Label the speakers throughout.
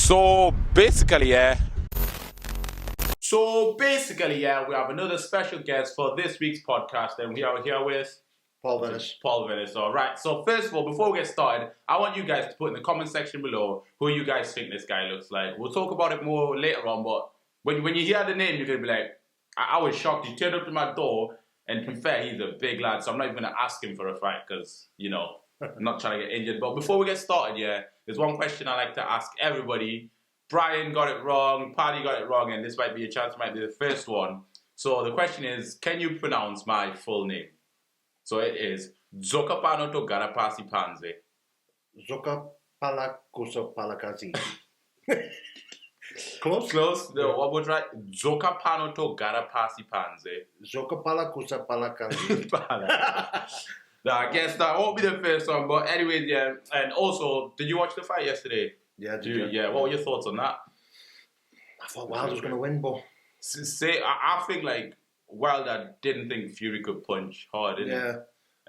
Speaker 1: So basically, we have another special guest for this week's podcast, and we are here with
Speaker 2: Paul Venis.
Speaker 1: Paul Venis. All right. So first of all, before we get started, I want you guys to put in the comment section below who you guys think this guy looks like. We'll talk about it more later on, but when you hear the name, you're gonna be like, I was shocked. He turned up to my door, and to be fair, he's a big lad, so I'm not even gonna ask him for a fight because I'm not trying to get injured. But before we get started, there's one question I like to ask everybody. Brian got it wrong, Paddy got it wrong, and this might be a chance, might be the first one. So the question is, can you pronounce my full name? So it is Zokapano to Garapasi Panze.
Speaker 2: Zokapalakuso palakazi. Close?
Speaker 1: Close. No, what was right? Zokapano to Garapasi Panze.
Speaker 2: Zokapalakusa palakazi.
Speaker 1: Now, I guess that won't be the first one, but anyways, yeah. And also, did you watch the fight yesterday?
Speaker 2: Yeah, did you?
Speaker 1: Yeah, what were your thoughts on that?
Speaker 2: I thought Wilder was going to win, but...
Speaker 1: I think, Wilder didn't think Fury could punch hard, didn't he?
Speaker 2: Yeah.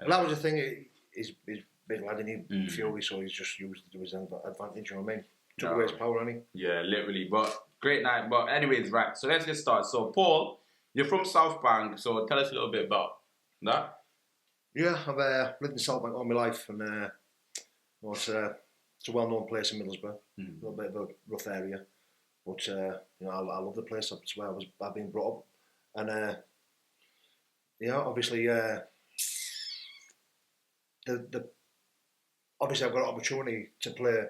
Speaker 2: Well, that was the thing. He's big lad, and he Fury, so he's just used it to his advantage, you know what I mean? Took away his power, hasn't he?
Speaker 1: Yeah, literally. But great night. But anyways, right. So let's get started. So, Paul, you're from South Bank, so tell us a little bit about that.
Speaker 2: Yeah, I've lived in South Bank all my life, and it's a well-known place in Middlesbrough. A little bit of a rough area, but I love the place. That's where I've been brought up, and obviously, obviously I've got an opportunity to play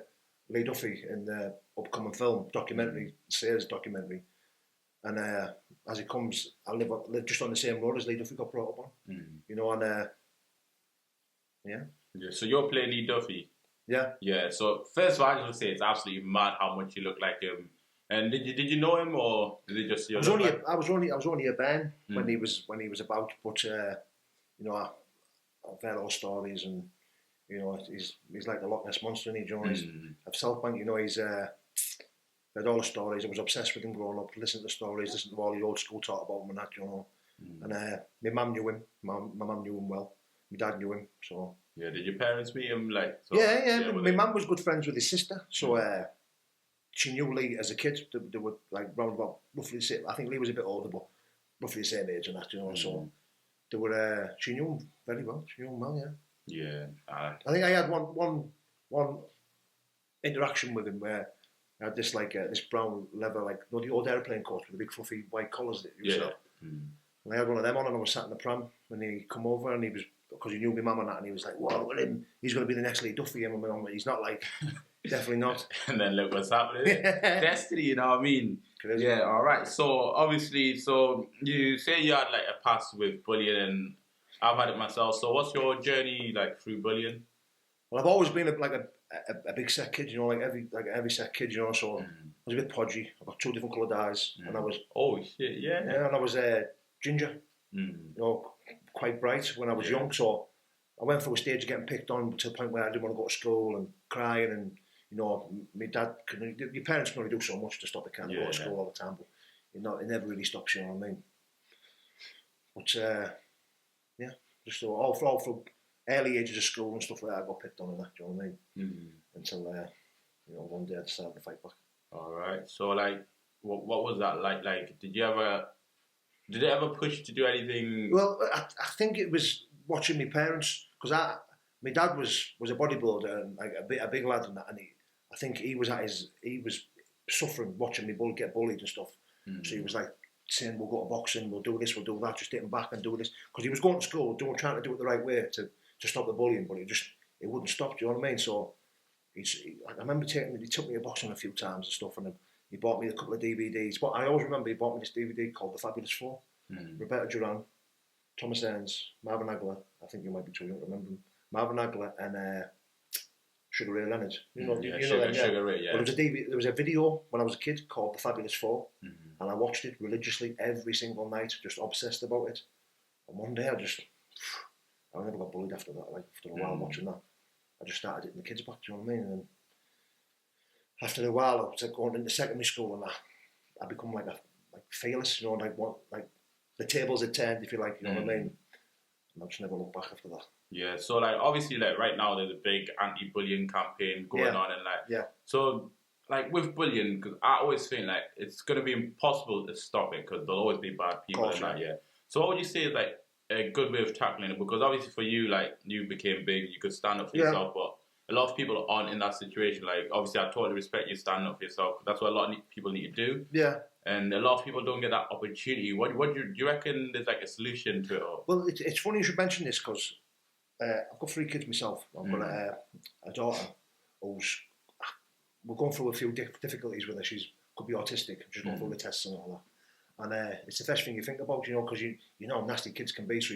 Speaker 2: Leeduffy in the upcoming film documentary, Sayers documentary, and as it comes, I live just on the same road as Leeduffy got brought up on, Yeah,
Speaker 1: so you're playing Leeduffy?
Speaker 2: Yeah.
Speaker 1: Yeah, so first of all, I just want to say it's absolutely mad how much you look like him. And did you know him, or did it just...
Speaker 2: I was only a bairn when he was about, but I've heard all stories, and he's like the Loch Ness Monster, and he's of South Bank, he's heard all the stories. I was obsessed with him growing up, listening to the stories, listening to all the old school talk about him and that, and my mum knew him. My mum knew him well. My dad knew him, so...
Speaker 1: Yeah, did your parents meet him?
Speaker 2: Yeah. My mum was good friends with his sister, so she knew Lee as a kid. They were like round about roughly the same. I think Lee was a bit older, but roughly the same age and that, so they were... she knew him very well. She knew him well, yeah.
Speaker 1: Yeah.
Speaker 2: I think I had one interaction with him where I had this this brown leather, the old aeroplane coat with the big fluffy white collars that he used to have. And I had one of them on, and I was sat in the pram, and he come over, and he was... because he knew my mum and that, and he was like, "Wow, look at him! He's going to be the next Leeduffy." And my mum, he's not definitely not.
Speaker 1: And then look what's happening. Destiny, you know what I mean?
Speaker 2: Crazy.
Speaker 1: Yeah. All right. So obviously, you say you had a past with bullying, and I've had it myself. So what's your journey through bullying?
Speaker 2: Well, I've always been a big set kid, every set kid, So I was a bit podgy. I've got two different coloured eyes, and I was...
Speaker 1: Oh shit! Yeah.
Speaker 2: Yeah, and I was ginger. Quite bright when I was young, so I went through a stage of getting picked on to the point where I didn't want to go to school and crying, and my dad your parents can only do so much to stop the kid go to school all the time, but it never really stops, you know what I mean? But just all through early ages of school and stuff like that, I got picked on and that, you know what I mean? Until one day I decided to fight back.
Speaker 1: All right, so what was that like? Did it ever push you to do anything?
Speaker 2: Well, I think it was watching my parents, because my dad was a bodybuilder and a big lad and that, and I think he was suffering watching me get bullied and stuff. So he was saying, "We'll go to boxing, we'll do this, we'll do that, just take him back and do this," because he was going to school, trying to do it the right way to stop the bullying, but it wouldn't stop. Do you know what I mean? So I remember he took me to boxing a few times and stuff, and he bought me a couple of DVDs. But I always remember he bought me this DVD called The Fabulous Four. Roberta Duran, Thomas Ernst, Marvin Hagler. I think you might be too young to remember him. Marvin Hagler and Sugar Ray Leonard. You know them,
Speaker 1: Sugar Ray, yeah.
Speaker 2: But there was a video when I was a kid called The Fabulous Four, and I watched it religiously every single night, just obsessed about it. And one day I never got bullied after that. After a while watching that, I just started hitting the kids back. Do you know what I mean? And after a while, I was going into secondary school, and I become fearless, the tables had turned, if you like, you know what I mean? And I just never looked back after that.
Speaker 1: Yeah, so obviously right now there's a big anti-bullying campaign going on, and so like with bullying, because I always think like it's gonna be impossible to stop it because there'll always be bad people in that. Yeah. So what would you say is like a good way of tackling it? Because obviously for you, like you became big, you could stand up for yourself, but a lot of people aren't in that situation. Like obviously, I totally respect you standing up for yourself. That's what a lot of people need to do.
Speaker 2: Yeah.
Speaker 1: And a lot of people don't get that opportunity. What do you reckon there's like a solution to it all?
Speaker 2: Well, it's funny you should mention this because I've got 3 kids myself. I've got a daughter who's we're going through a few difficulties with her. She's could be autistic. She's going through the tests and all that. And it's the first thing you think about, you know, because you know how nasty kids can be. So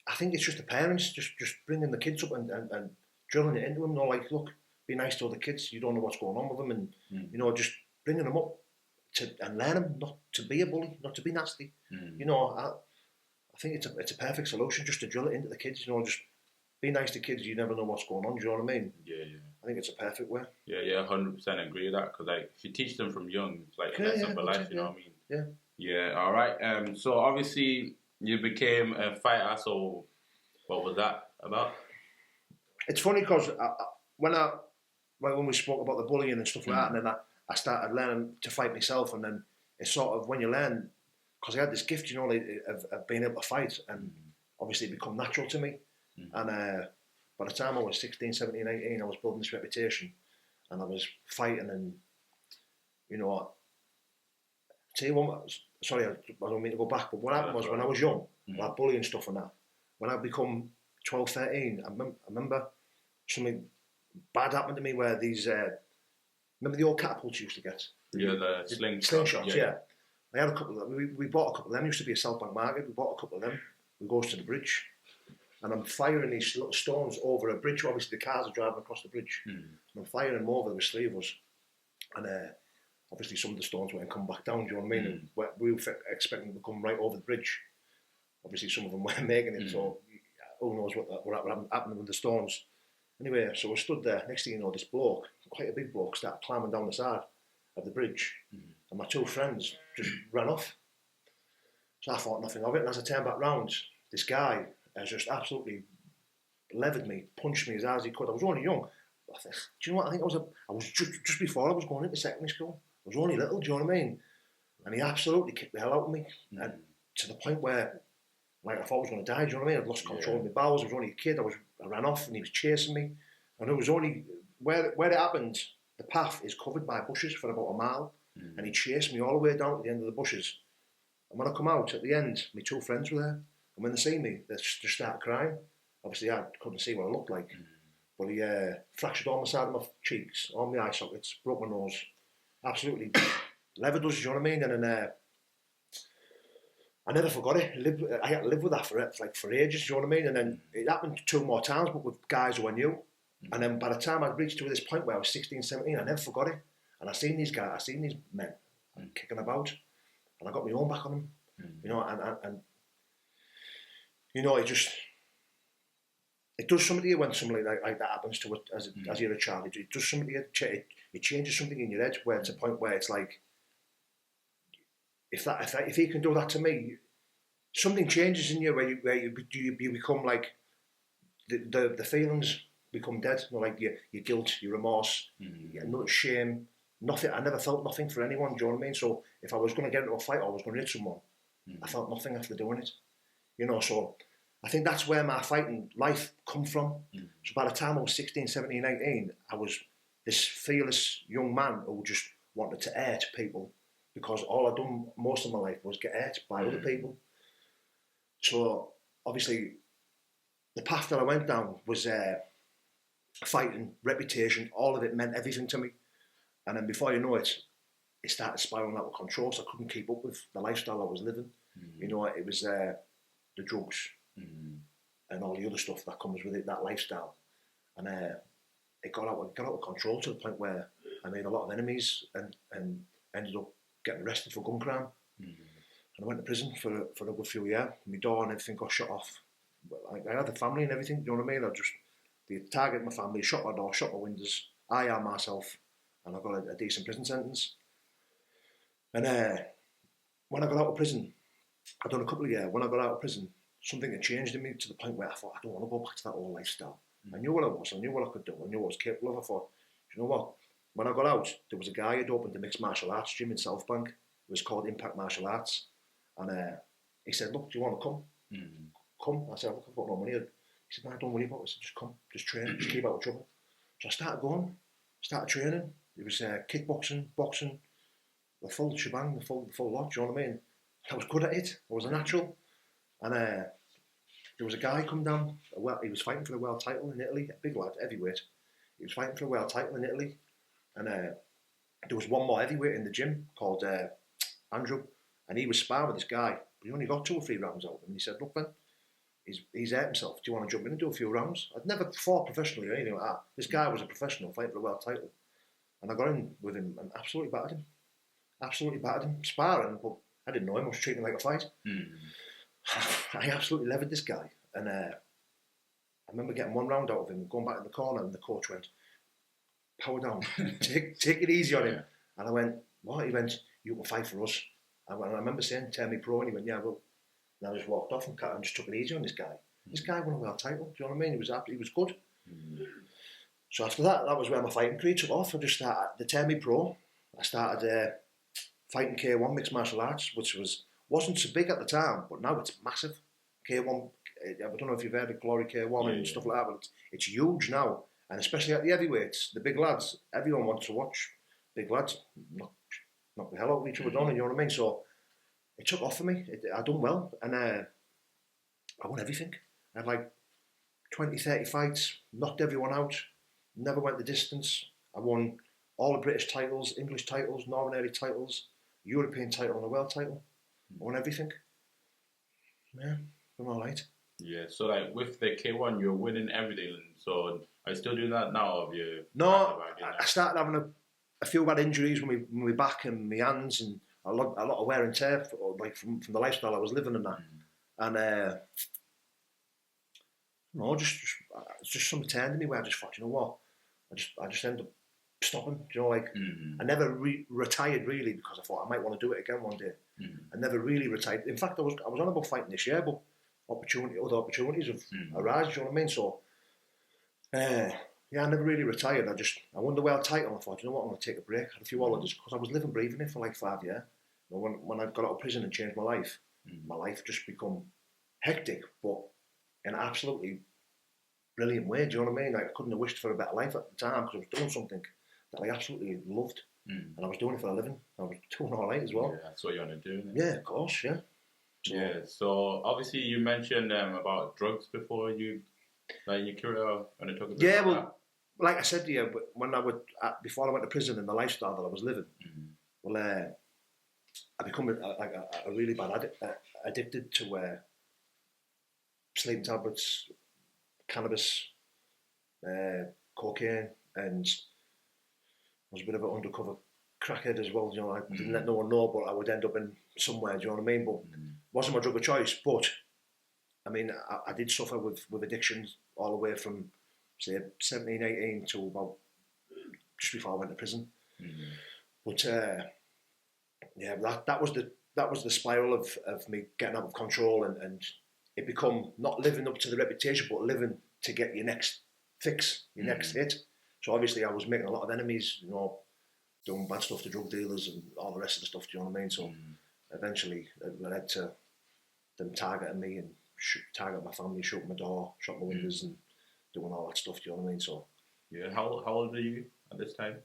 Speaker 2: I think it's just the parents just bringing the kids up and drilling it into them. You know, like, look, be nice to other kids. You don't know what's going on with them, and you know, just bringing them up and learn them not to be a bully, not to be nasty. You know, I think it's a perfect solution just to drill it into the kids. You know, just be nice to kids. You never know what's going on. Do you know what I mean?
Speaker 1: Yeah.
Speaker 2: I think it's a perfect way.
Speaker 1: Yeah, 100% agree with that. Because like, if you teach them from young, it's like a lesson for life. You know what I mean? Yeah. All right. So obviously you became a fighter. So what was that about?
Speaker 2: It's funny because when we spoke about the bullying and stuff like that, and then I started learning to fight myself, and then it's sort of when you learn, because I had this gift, you know, of being able to fight, and obviously it become natural to me. And by the time I was 16, 17, 18, I was building this reputation, and I was fighting, and you know, I'll tell you what, sorry, I don't mean to go back, but what happened was when I was young, like bullying stuff and that, when I become 12, 13, I remember something bad happened to me where these, remember the old catapults you used to get?
Speaker 1: Yeah, the
Speaker 2: slingshots, yeah. I had a couple of them. We bought a couple of them. It used to be a South Bank market. We bought a couple of them. We goes to the bridge, and I'm firing these little stones over a bridge. Obviously, the cars are driving across the bridge. And I'm firing them over with sleevers. And obviously, some of the stones weren't come back down. Do you know what I mean? And we were expecting them to come right over the bridge. Obviously, some of them weren't making it. So who knows what happened with the stones. Anyway, so I stood there. Next thing you know, this bloke, quite a big bloke, started climbing down the side of the bridge. And my 2 friends just ran off. So I thought nothing of it. And as I turned back round, this guy has just absolutely levered me, punched me as hard as he could. I was only young. I think, do you know what? I think I was just before I was going into secondary school. I was only little, do you know what I mean? And he absolutely kicked the hell out of me. And to the point where, like, I thought I was going to die, do you know what I mean? I'd lost control of my bowels. I was only a kid. I ran off and he was chasing me. And it was only, where it happened, the path is covered by bushes for about a mile. And he chased me all the way down to the end of the bushes. And when I come out at the end, my 2 friends were there. And when they see me, they just start crying. Obviously, I couldn't see what I looked like. But he fractured all my side of my cheeks, all my eye sockets, broke my nose. Absolutely levered us, do you know what I mean? And then I never forgot it. I had to live with that for ages, do you know what I mean? And then it happened 2 more times, but with guys who I knew. And then by the time I reached to this point where I was 16, 17, I never forgot it. And I seen these men kicking about, and I got my own back on them, you know, and you know, it does something to you when something like that happens to it as you're a child. It does something to you. It changes something in your head where it's a point where it's like, if he can do that to me, something changes in you where you become like the feelings become dead. You know, like your guilt, your remorse, no shame, nothing. I never felt nothing for anyone. Do you know what I mean? So if I was going to get into a fight or I was going to hit someone, I felt nothing after doing it. You know, so I think that's where my fighting life come from. So by the time I was 16, 17, 18, I was this fearless young man who just wanted to hurt people because all I'd done most of my life was get hurt by other people. So obviously the path that I went down was fighting, reputation, all of it meant everything to me. And then before you know it, it started spiraling out of control, so I couldn't keep up with the lifestyle I was living. You know, it was the drugs and all the other stuff that comes with it, that lifestyle. And it got out of control to the point where I made a lot of enemies and ended up getting arrested for gun crime. And I went to prison for a good few years. My door and everything got shut off. I had a family and everything, you know what I mean? They targeted my family, shut my door, shut my windows. I armed myself, and I got a decent prison sentence. And when I got out of prison, I'd done a couple of years. When I got out of prison, something had changed in me to the point where I thought, I don't want to go back to that old lifestyle. I knew what I was. I knew what I could do. I knew what I was capable of. I thought, you know what? when I got out, there was a guy who'd opened a mixed martial arts gym in South Bank. It was called Impact Martial Arts. And he said, look, do you want to come? Come. I said, look, I've got no money. He said, no, don't worry about it. I said, just come, just train, just keep out of trouble. So I started going, started training. It was kickboxing, boxing, the full shebang, the full lot, do you know what I mean? I was good at it. I was a natural. And there was a guy come down, he was fighting for the world title in Italy, a big lad, heavyweight. He was fighting for the world title in Italy. And there was one more heavyweight in the gym called Andrew, and he was sparring with this guy, but he only got 2 or 3 rounds out of him. And he said, look, Ben, he's hurt himself. Do you want to jump in and do a few rounds? I'd never fought professionally or anything like that. This guy was a professional fighting for the world title. And I got in with him and absolutely battered him. Absolutely battered him. Sparring, but I didn't know him. I was treating him like a fight. I absolutely levered this guy. And I remember getting 1 round out of him, going back in the corner, and the coach went, power down, take it easy on him. Yeah. And I went, what? He went, you can fight for us. And I remember saying, tell me pro, and he went, yeah, well, and I just walked off and just took it easy on this guy. This guy won a world title, do you know what I mean? He was good. So after that was where my fighting career took off. I just started, they turned me pro. I started fighting K1 mixed martial arts, which wasn't so big at the time, but now it's massive. K1, I don't know if you've heard of Glory K1 and stuff like that, but it's huge now. And especially at the heavyweights, the big lads, everyone wants to watch big lads knock the hell out of each other, you know what I mean? So it took off for me. I done well, and I won everything. I had like 20, 30 fights, knocked everyone out, never went the distance. I won all the British titles, English titles, Northern Area titles, European title and a world title. I won everything. Yeah, I'm all right.
Speaker 1: Yeah, so like with the K1, you're winning everything. So are you still doing that now? Have you?
Speaker 2: No, I started having a few bad injuries with my back and my hands, and a lot of wear and tear, like from the lifestyle I was living in that. And no, just something turned in me where I just thought, you know what, I just ended up stopping. You know, like I never retired really, because I thought I might want to do it again one day. I never really retired. In fact, I was on about fighting this year, but other opportunities have arisen. You know what I mean? So yeah, I never really retired. I won the world title. I thought, you know what, I'm going to take a break. I had a few holidays because I was living, breathing it for like 5 years. You know, when I got out of prison and changed my life just become hectic, but in an absolutely brilliant way. Do you know what I mean? Like, I couldn't have wished for a better life at the time, because I was doing something that I absolutely loved, and I was doing it for a living. I was doing all right as well.
Speaker 1: Yeah, that's what you want to do.
Speaker 2: Yeah, of course, yeah.
Speaker 1: So, yeah, so obviously you mentioned about drugs before your career. When I talk about
Speaker 2: yeah, well, like I said to you, before I went to prison and the lifestyle that I was living, I become a really bad addicted to sleeping tablets, cannabis, cocaine, and I was a bit of an undercover crackhead as well. You know, I didn't let no one know, but I would end up in somewhere. Do you know what I mean? But wasn't my drug of choice. But I mean, I did suffer with addictions all the way from, say, 17, 18 to about just before I went to prison. But yeah, that was the spiral of me getting out of control, and it become not living up to the reputation, but living to get your next fix, your next hit. So obviously I was making a lot of enemies, you know, doing bad stuff to drug dealers and all the rest of the stuff, do you know what I mean? So eventually it led to them targeting me and targeting my family, shutting my door, shutting my windows and doing all that stuff, do you know what I mean? So
Speaker 1: yeah, how old are you at this time?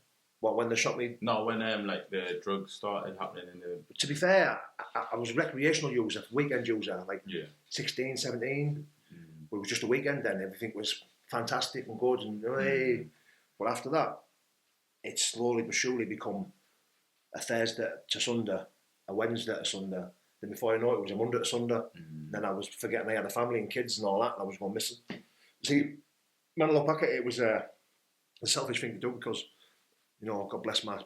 Speaker 2: What, when they shot me?
Speaker 1: No, when like the drugs started happening in the...
Speaker 2: To be fair, I was a recreational user, weekend user, like 16, 17. It was just a weekend then, everything was fantastic and good, and hey. But after that, it slowly but surely become a Thursday to Sunday, a Wednesday to Sunday. Then before I know it, it was a Monday to Sunday. Then I was forgetting I had a family and kids and all that, and I was going missing. See, when I look back at it, it was a selfish thing to do, because, you know, God bless my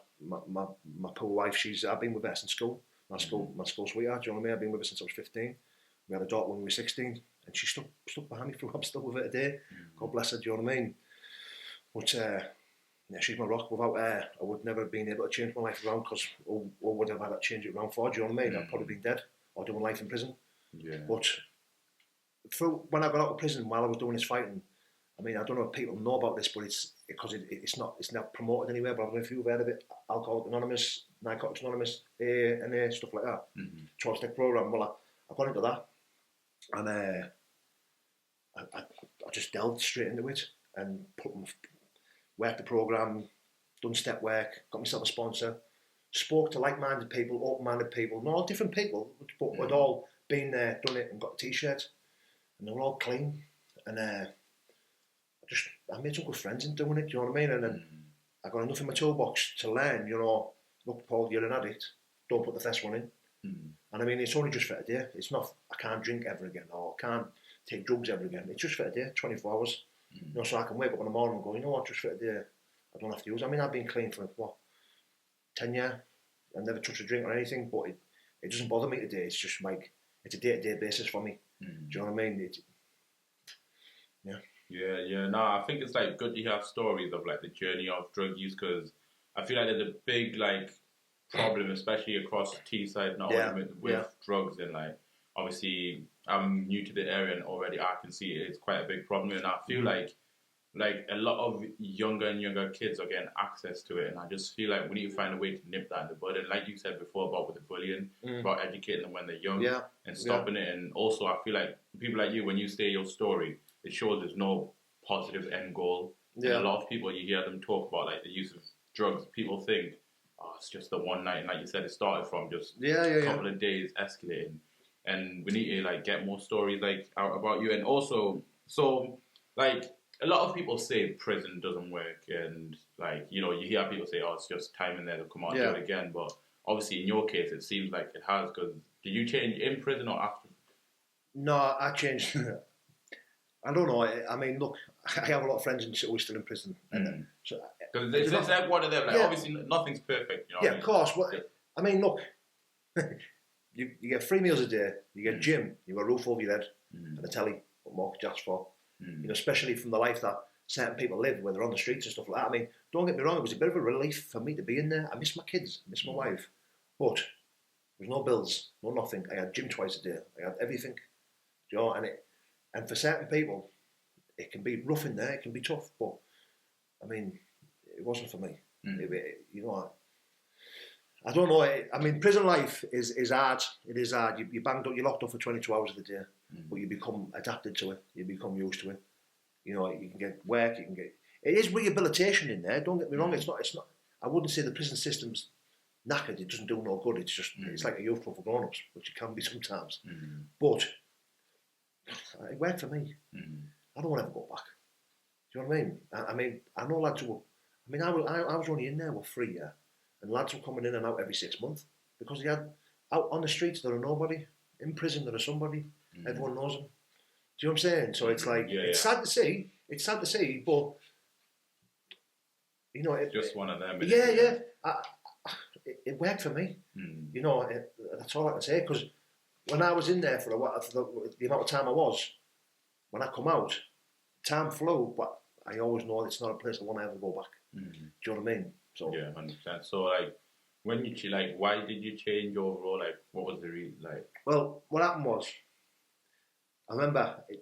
Speaker 2: poor wife. I've been with her since school. My school sweetheart, do you know what I mean? I've been with her since I was 15. We had a daughter when we were 16, and she stuck behind me through. I'm still with her today. God bless her, do you know what I mean? But yeah, she's my rock. Without her, I would never have been able to change my life around, because who would have had to change it around for? Do you know what I mean? I'd probably been dead or doing life in prison.
Speaker 1: Yeah.
Speaker 2: But when I got out of prison, while I was doing this fighting, I mean, I don't know if people know about this, but because it's not promoted anywhere. But I don't know if you've heard of it, Alcoholics Anonymous, Narcotics Anonymous, AA, stuff like that. 12-step program. Well, I got into that, and I just delved straight into it and worked the program, done step work, got myself a sponsor, spoke to like-minded people, open-minded people, not all different people, but we'd all been there, done it, and got a t-shirt, and they were all clean, and I made some good friends in doing it, do you know what I mean? And then I got enough in my toolbox to learn, you know, look, Paul, you're an addict, don't put the first one in. And I mean, it's only just for a day. It's not, I can't drink ever again, or I can't take drugs ever again. It's just for a day, 24 hours. You know, so I can wake up in the morning and go, you know what, just for a day, I don't have to use. I mean, I've been clean for, 10 years. I've never touched a drink or anything, but it doesn't bother me today. It's just like, it's a day-to-day basis for me. Do you know what I mean?
Speaker 1: No, I think it's like good to hear stories of like the journey of drug use, because I feel like there's a big like problem, especially across the T-side now with drugs, and like obviously I'm new to the area and already I can see it's quite a big problem, and I feel like a lot of younger and younger kids are getting access to it, and I just feel like we need to find a way to nip that in the bud. And like you said before about with the bullying, about educating them when they're young and stopping it. And also I feel like people like you, when you say your story, it shows there's no positive end goal. And a lot of people, you hear them talk about like the use of drugs, people think, oh, it's just the one night, and like you said, it started from just a couple of days escalating. And we need to like get more stories like out about you. And also, so like a lot of people say prison doesn't work, and like, you know, you hear people say, oh, it's just time in there to come out and do it again. But obviously in your case it seems like it has, because did you change in prison or after?
Speaker 2: No, I changed. I don't know. I mean, look, I have a lot of friends who are still in prison. So,
Speaker 1: because it's like one of them. Like, obviously, nothing's perfect. You know what I mean?
Speaker 2: Of course. Well, I mean, look, you get 3 meals a day, you get gym, you got a roof over your head, and a telly. What more could you ask for? You know, especially from the life that certain people live, where they're on the streets and stuff like that. I mean, don't get me wrong, it was a bit of a relief for me to be in there. I miss my kids, I miss my wife, but there was no bills, no nothing. I had gym twice a day. I had everything. You know, and for certain people, it can be rough in there, it can be tough, but I mean, it wasn't for me. You know, I don't know. I mean, prison life is hard. It is hard. You banged up, you're locked up for 22 hours of the day, but you become adapted to it. You become used to it. You know, you can get work. You can get. It is rehabilitation in there. Don't get me wrong. It's not. I wouldn't say the prison system's knackered. It doesn't do no good. It's just. It's like a youth club for grown-ups, which it can be sometimes. But it worked for me. I don't want to ever go back. Do you know what I mean? I mean, I know lads who. I mean, I was only in there for 3 years, and lads were coming in and out every 6 months because they had out on the streets there are nobody. In prison there are somebody. Everyone knows them. Do you know what I'm saying? So it's like it's sad to see. It's sad to see, but you know,
Speaker 1: just one of them.
Speaker 2: It worked for me. You know, that's all I can say. Because when I was in there for a while, for the amount of time I was, when I come out, time flew. But I always know it's not a place I want to ever go back. Do you know what I mean? So
Speaker 1: yeah, 100%. So like, when you why did you change overall? Like, what was the reason? Like,
Speaker 2: well, what happened was, I remember. Do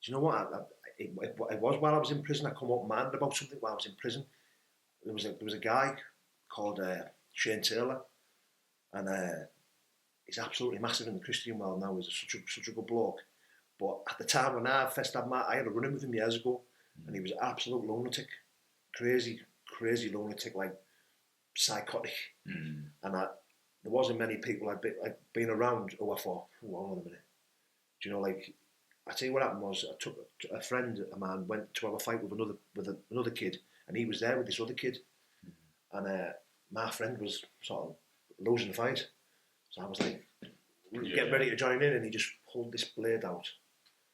Speaker 2: you know what? It was while I was in prison. I come up mad about something while I was in prison. There was a guy called Shane Taylor, and he's absolutely massive in the Christian world now. He's such a good bloke. But at the time when I first had I had a run-in with him years ago, and he was an absolute lunatic, crazy lunatic, like psychotic. And there wasn't many people I'd been around who I thought, oh, hold on a minute. Do you know, like, I tell you what happened was, I took a friend of mine went to have a fight with another kid, and he was there with this other kid, and my friend was sort of losing the fight, so I was like, getting ready to join in, and he just pulled this blade out,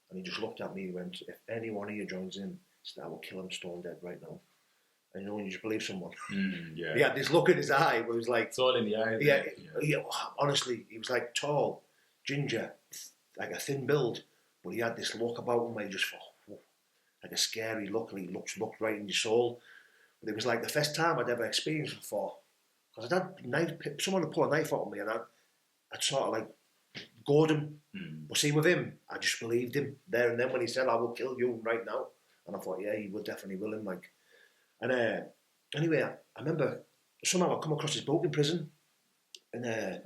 Speaker 2: and he just looked at me. He went, "If any one of you joins in, he said, I will kill him stone dead right now." And you know when you just believe someone, he had this look in his eye where he was like,
Speaker 1: it's all in the eyes.
Speaker 2: Yeah, honestly, he was like tall, ginger, like a thin build, but he had this look about him where you just thought, like a scary look, and he looked right in your soul. But it was like the first time I'd ever experienced it before, because I'd had someone had pull a knife out of me, and I'd sort of like gored him. But see, with him, I just believed him there and then when he said, "I will kill you right now," And I thought, yeah, he will definitely will him, like. And anyway, I remember somehow I come across his book in prison, and I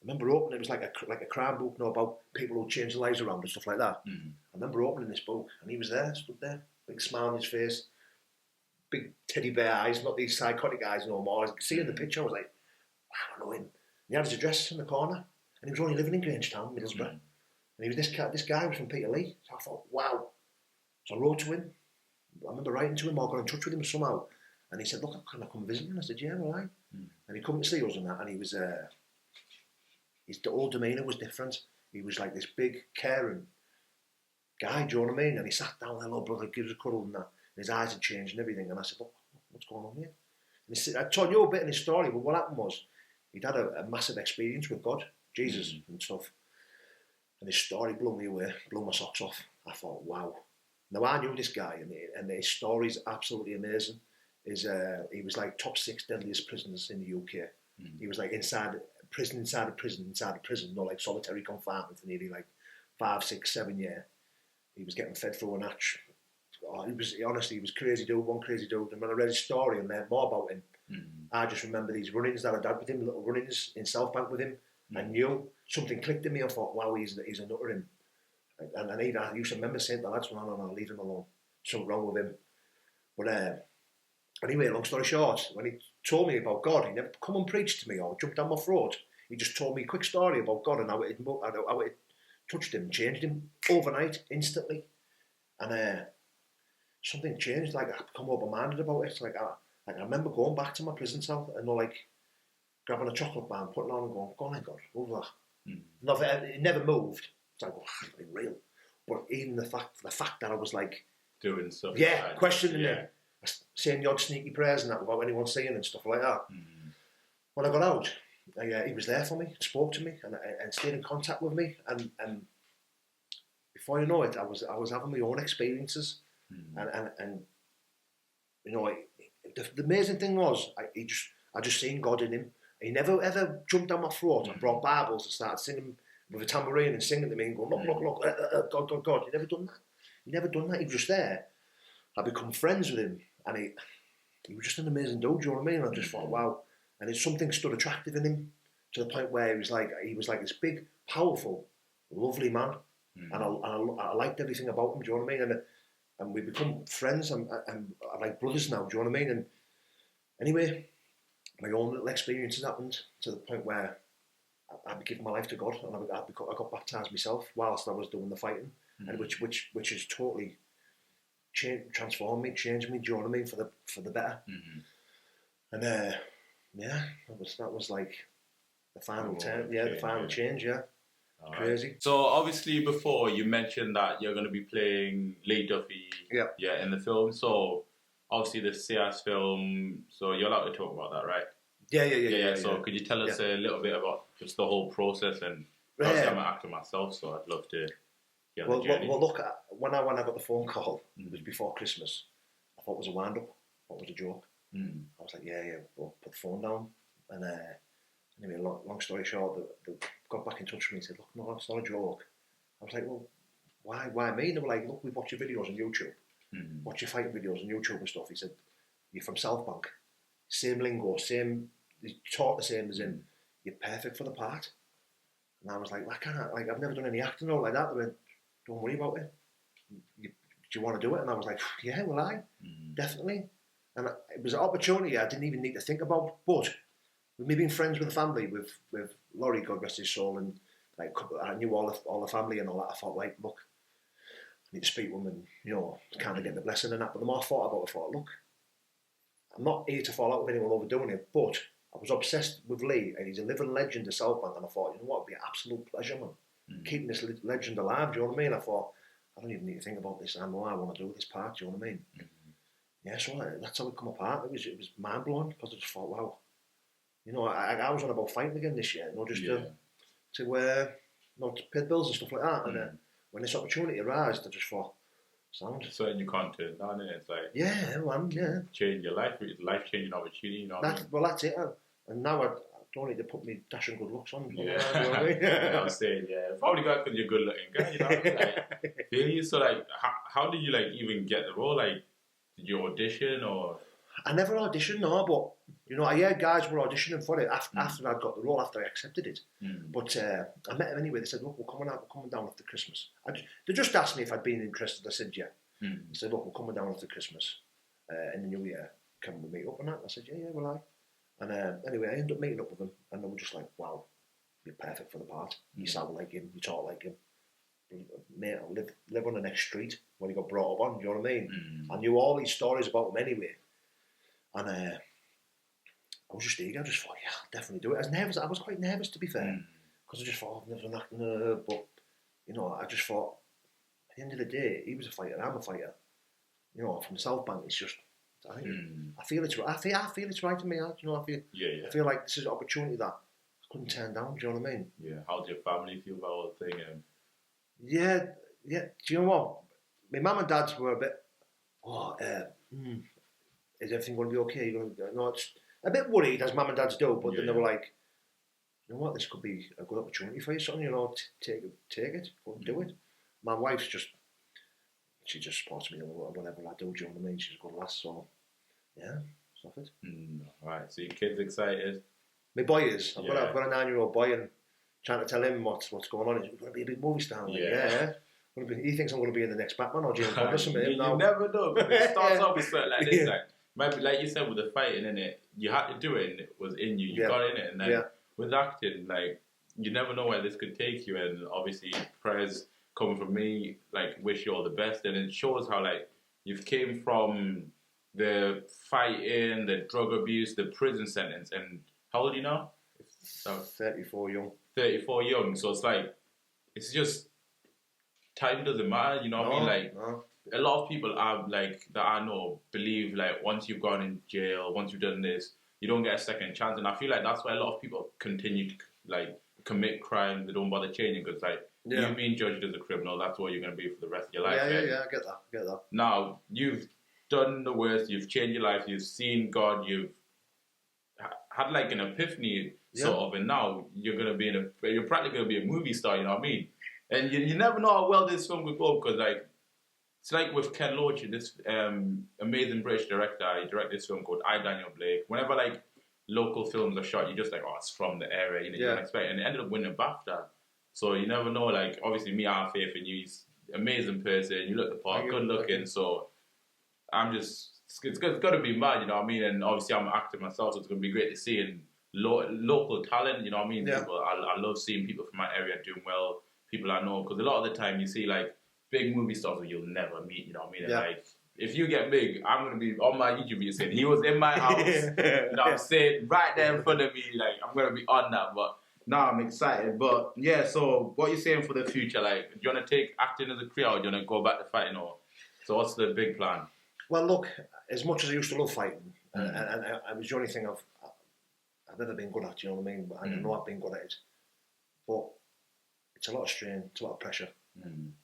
Speaker 2: remember opening. It was like a crime book, about people who change their lives around and stuff like that.
Speaker 1: Mm.
Speaker 2: I remember opening this book, and he was there, stood there, big smile on his face, big teddy bear eyes, not these psychotic eyes no more. I could see in the picture, I was like, wow, I know him. And he had his address in the corner, and he was only living in Grangetown, Middlesbrough. And he was this guy was from Peterlee. So I thought, wow. So I wrote to him. I remember writing to him or got in touch with him somehow. And he said, look, can I come visit you? And I said, yeah, all right. And he come to see us and that. And he was, his whole demeanour was different. He was like this big, caring guy, do you know what I mean? And he sat down there, little brother, gives a cuddle and that. And his eyes had changed and everything. And I said, look, what's going on here? And he said, I told you a bit in his story, but what happened was he'd had a massive experience with God, Jesus and stuff. And his story blew me away, blew my socks off. I thought, wow. Now, I knew this guy, and his story's absolutely amazing. He was like top 6 deadliest prisoners in the UK. He was like inside a prison, like solitary confinement for nearly like 5, 6, 7 years. He was getting fed through a hatch. Oh, he was crazy dude, one crazy dude. And when I read his story and learned more about him, I just remember these run-ins that I'd had with him, little run-ins in South Bank with him. I knew something clicked in me. I thought, wow, he's a nutter him. And I used to remember saying to the lads, no, leave him alone. Something wrong with him. But anyway, long story short, when he told me about God, he never come and preached to me or jumped down my throat. He just told me a quick story about God and how it touched him, changed him overnight, instantly. And something changed. Like, I become open-minded about it. I remember going back to my prison cell and grabbing a chocolate bar and putting it on and going, go on then, God, over that. It never moved. It's like, it's been real. But even the fact that I was like
Speaker 1: doing stuff,
Speaker 2: questioning it, saying the odd sneaky prayers and that without anyone seeing and stuff like that. When I got out, he was there for me, spoke to me, and stayed in contact with me. And before you know it, I was having my own experiences, and you know, the amazing thing was, I just seen God in him. He never ever jumped down my throat and brought Bibles and started singing with a tambourine and singing to me and going, look, God, God. He never done that. He was just there. I become friends with him, and he was just an amazing dude, do you know what I mean? I just thought, wow. And it's something stood attractive in him to the point where he was like this big, powerful, lovely man. And I liked everything about him, do you know what I mean? And we become friends and like brothers now, do you know what I mean? And anyway, my own little experiences happened to the point where I'd given my life to God, and I got baptised myself whilst I was doing the fighting, and which has totally transformed me, changed me. Do you know what I mean? For the better. And that was like the final turn. Yeah, the final change. Yeah, crazy.
Speaker 1: Right. So obviously, before you mentioned that you're going to be playing Leeduffy. Yeah, in the film. So obviously, the CS film. So you're allowed to talk about that, right?
Speaker 2: Yeah.
Speaker 1: So could you tell us a little bit about just the wole process? And obviously I'm an actor myself, so I'd love to hear the journey.
Speaker 2: Well, look, when I got the phone call, it was before Christmas. I thought it was a wind-up. I thought it was a joke. I was like, yeah, well, put the phone down. And anyway, long story short, they got back in touch with me and said, look, no, it's not a joke. I was like, well, why me? And they were like, look, we watch your videos on YouTube. Watch your fighting videos on YouTube and stuff. He said, you're from South Bank. Same lingo, you talk the same as him. You're perfect for the part. And I was like, I've never done any acting or like that. They went, don't worry about it. Do you want to do it? And I was like, yeah, well, definitely. And it was an opportunity I didn't even need to think about. But with me being friends with the family, with Laurie, God rest his soul, and like I knew all the family and all that, I thought, like, look, I need to speak to them and, you know, kind of get the blessing and that. But the more I thought about it, I thought, look, I'm not here to fall out with anyone overdoing it, but I was obsessed with Lee, and he's a living legend of South Bank, and I thought, you know what, it'd be an absolute pleasure, man, keeping this legend alive, do you know what I mean? I thought, I don't even need to think about this, I know I want to do this part, do you know what I mean? Yeah, so that's how it come apart. It was mind-blowing, because I just thought, wow, you know, I was on about fighting again this year, you know, just to pay the bills and stuff like that, and when this opportunity arose, I just thought, sound.
Speaker 1: Certain you can't turn down, and it's like
Speaker 2: man,
Speaker 1: change your life. It's a life-changing opportunity. You know what I mean?
Speaker 2: Well, that's it. And now don't need to put me dashing good looks on.
Speaker 1: Yeah,
Speaker 2: You know what I mean?
Speaker 1: yeah, I'm saying, yeah, probably got because you're good looking guy, you know. Like, really? So like, how did you like even get the role? Like, did you audition or?
Speaker 2: I never auditioned, no, but you know, I heard guys were auditioning for it after I'd got the role, after I accepted it. But I met them anyway. They said, "Look, we're coming down after Christmas." They just asked me if I'd been interested. I said, "Yeah." They said, "Look, we're coming down after Christmas in the new year. Can we meet up on that?" I said, "Yeah, well, I." And anyway, I ended up meeting up with them, and they were just like, "Wow, you're perfect for the part. You sound like him. You talk like him. Mate, I live on the next street when he got brought up on. Do you know what I mean?" I knew all these stories about him anyway. And I was just eager. I just thought, yeah, I'll definitely do it. I was quite nervous, to be fair, because I just thought, I've never done acting. But, you know, I just thought, at the end of the day, he was a fighter, I'm a fighter. You know, from South Bank, it's just, I feel it's right. I feel it's right to me. You know, I feel like this is an opportunity that I couldn't turn down. Do you know what I mean?
Speaker 1: Yeah. How did your family feel about all the thing?
Speaker 2: Yeah. Do you know what? My mum and dad were a bit, is everything going to be okay? It's a bit worried, as mum and dads do, but then they were like, you know what, this could be a good opportunity for you, son, you know, take it, go and do it. My wife's she just supports me whatever I do, you know what I mean? She's a good lass, so, yeah, stuff it.
Speaker 1: Alright, so your kid's excited?
Speaker 2: My boy is. I've got a 9-year-old boy, and trying to tell him what's going on. He's going to be a big movie star. Like, yeah. He thinks I'm going to be in the next Batman or James Bond or something.
Speaker 1: You never know. It starts off with something like this, maybe like you said with the fighting in it, you had to do it and it was in you. You got in it, and then with acting, like you never know where this could take you. And obviously, prayers coming from me, like wish you all the best. And it shows how like you've came from the fighting, the drug abuse, the prison sentence. And how old are you now?
Speaker 2: 34 young.
Speaker 1: 34 young. So it's like it's just time doesn't matter. You know what I mean? Like.
Speaker 2: No.
Speaker 1: A lot of people are like that I know believe like once you've gone in jail, once you've done this, you don't get a second chance, and I feel like that's why a lot of people continue to like commit crime. They don't bother changing because like you've been judged as a criminal. That's what you're going to be for the rest of your life.
Speaker 2: Yeah. I get that. Now
Speaker 1: you've done the worst. You've changed your life. You've seen God. You've had like an epiphany sort of, and now you're going to be you're practically going to be a movie star. You know what I mean? And you never know how well this film could go because like. It's like with Ken Loach, this amazing British director. He directed this film called I, Daniel Blake. Whenever like local films are shot, you're just like, oh, it's from the area. You don't expect it. And it ended up winning a BAFTA. So you never know. Like obviously, me, I have faith in you. He's an amazing person. You look the part, good looking. So I'm just, it's got to be mad. You know what I mean? And obviously, I'm an actor myself, so it's going to be great to see and local talent. You know what I mean?
Speaker 2: Yeah.
Speaker 1: People, I love seeing people from my area doing well. People I know, because a lot of the time you see like. Big movie stars that you'll never meet, you know what I mean? And like, if you get big, I'm going to be on my YouTube video saying, he was in my house, you know what I'm saying? Right there in front of me, like, I'm going to be on that. But now I'm excited. But yeah, so what are you saying for the future? Like, do you want to take acting as a career or do you want to go back to fighting? Or so what's the big plan?
Speaker 2: Well, look, as much as I used to love fighting, and it was the only thing I've ever been good at, you know what I mean? And I know I've been good at it. But it's a lot of strain, it's a lot of pressure.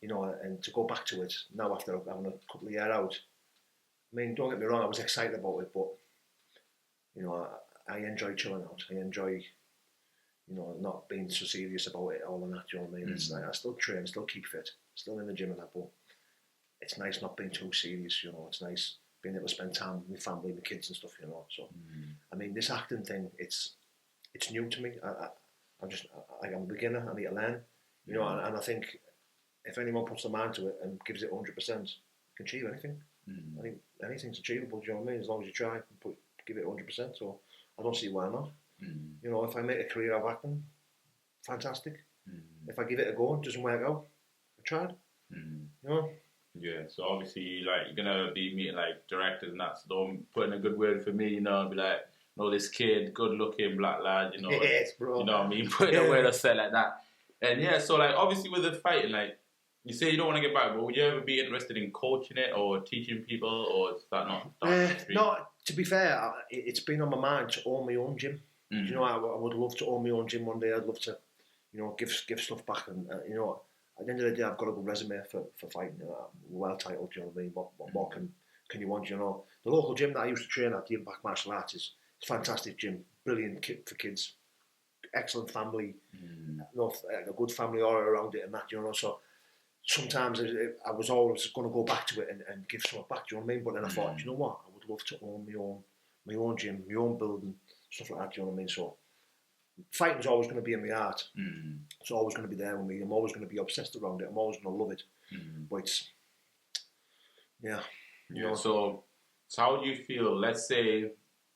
Speaker 2: You know, and to go back to it now after having a couple of years out, I mean, don't get me wrong, I was excited about it, but you know, I enjoy chilling out. I enjoy, you know, not being so serious about it all and that. You know what I mean? It's like I still train, I still keep fit, still in the gym and that, but it's nice not being too serious. You know, it's nice being able to spend time with my family, my kids and stuff. You know, so I mean, this acting thing, it's new to me. I'm a beginner. I need to learn. You know, and I think. If anyone puts their mind to it and gives it 100%, you can achieve anything. I think anything's achievable, do you know what I mean? As long as you try and give it 100%. So I don't see why not. You know, if I make a career of acting, fantastic. If I give it a go, it doesn't work out, I tried. You know?
Speaker 1: Yeah, so obviously, like, you're going to be meeting, like, directors and that, so don't put in a good word for me, you know, and be like, no, this kid, good-looking black lad, you know.
Speaker 2: Yes, bro.
Speaker 1: You know what I mean? Put in a word or say like that. And yeah, so, like, obviously with the fighting, like, you say you don't want to get back, but would you ever be interested in coaching it or teaching people, or is that not?
Speaker 2: No, to be fair, it's been on my mind to own my own gym. You know, I would love to own my own gym one day. I'd love to, you know, give stuff back, and you know, at the end of the day, I've got a good resume for fighting. You know, I'm well titled. You know what I mean? What more can you want? You know, the local gym that I used to train at, the Impact Martial Arts, is a fantastic gym, brilliant kit for kids. excellent family, a good family aura around it and that, you know. So sometimes I was always going to go back to it and give something back, do you know what I mean? But then I thought, you know what, I would love to own my own gym, my own building, stuff like that, do you know what I mean? So fighting's always going to be in my heart. It's always going to be there with me. I'm always going to be obsessed around it. I'm always going to love it. But it's, yeah.
Speaker 1: So how do you feel, let's say,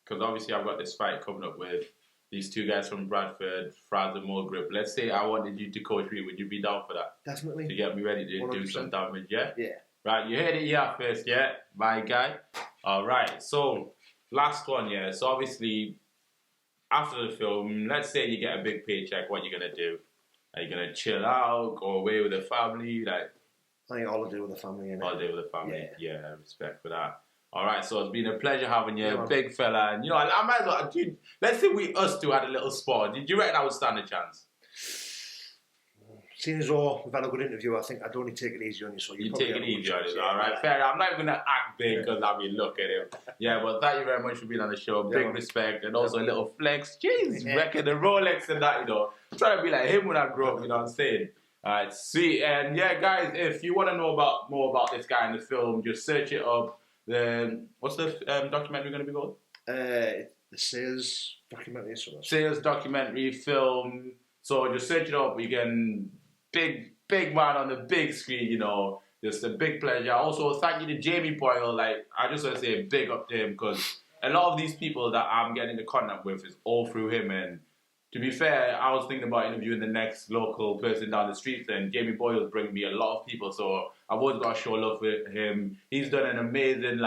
Speaker 1: because obviously I've got this fight coming up with these two guys from Bradford, Fraz and Mo Grip. Let's say I wanted you to coach me. Would you be down for that?
Speaker 2: Definitely.
Speaker 1: To get me ready to
Speaker 2: 100%.
Speaker 1: do some damage, yeah?
Speaker 2: Yeah.
Speaker 1: Right, you heard it here first, yeah? My guy. All right, so last one, yeah. So obviously, after the film, let's say you get a big paycheck, what are you going to do? Are you going to chill out, go away with the family? Like,
Speaker 2: I think all I do with the family, innit?
Speaker 1: All day with the family,
Speaker 2: Yeah.
Speaker 1: Respect for that. All right, so it's been a pleasure having you,
Speaker 2: Yeah,
Speaker 1: big fella. And, I might as well, dude, let's say us two had a little spot. Did you reckon I would stand a chance?
Speaker 2: Seeing as though we've had a good interview, I think I'd only take it easy on you. So
Speaker 1: you take it easy on it, all right? Fair. I'm not even going to act big because look at him. Yeah, but thank you very much for being on the show. Big respect. And also a little flex. Jeez, wrecking the Rolex and that, I'm trying to be like him when I grow up, you know what I'm saying? Alright, sweet. And yeah, guys, if you want to know more about this guy in the film, just search it up. What's the documentary going to be called?
Speaker 2: The Sales documentary.
Speaker 1: Sales documentary film. So just search it up. You can big man on the big screen. Just a big pleasure. Also, thank you to Jamie Boyle. Like, I just want to say a big up to him because a lot of these people that I'm getting into contact with is all through him. And to be fair, I was thinking about interviewing the next local person down the street, and Jamie Boyle's bringing me a lot of people, so I've always got to show love for him. He's done an amazing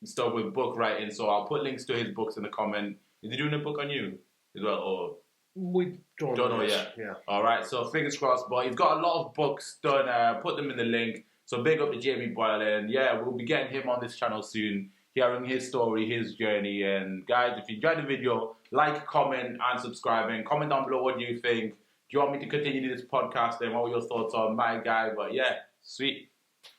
Speaker 1: stuff with book writing, so I'll put links to his books in the comment. Is he doing a book on you as well, or
Speaker 2: we don't
Speaker 1: know yet?
Speaker 2: Yeah.
Speaker 1: All right, so fingers crossed. But he's got a lot of books done. Put them in the link. So big up to Jamie Boyle, and yeah, we'll be getting him on this channel soon, hearing his story, his journey. And guys, if you enjoyed the video, like, comment, and subscribe. And comment down below what you think. Do you want me to continue this podcast? And what were your thoughts on my guy? But yeah, sweet.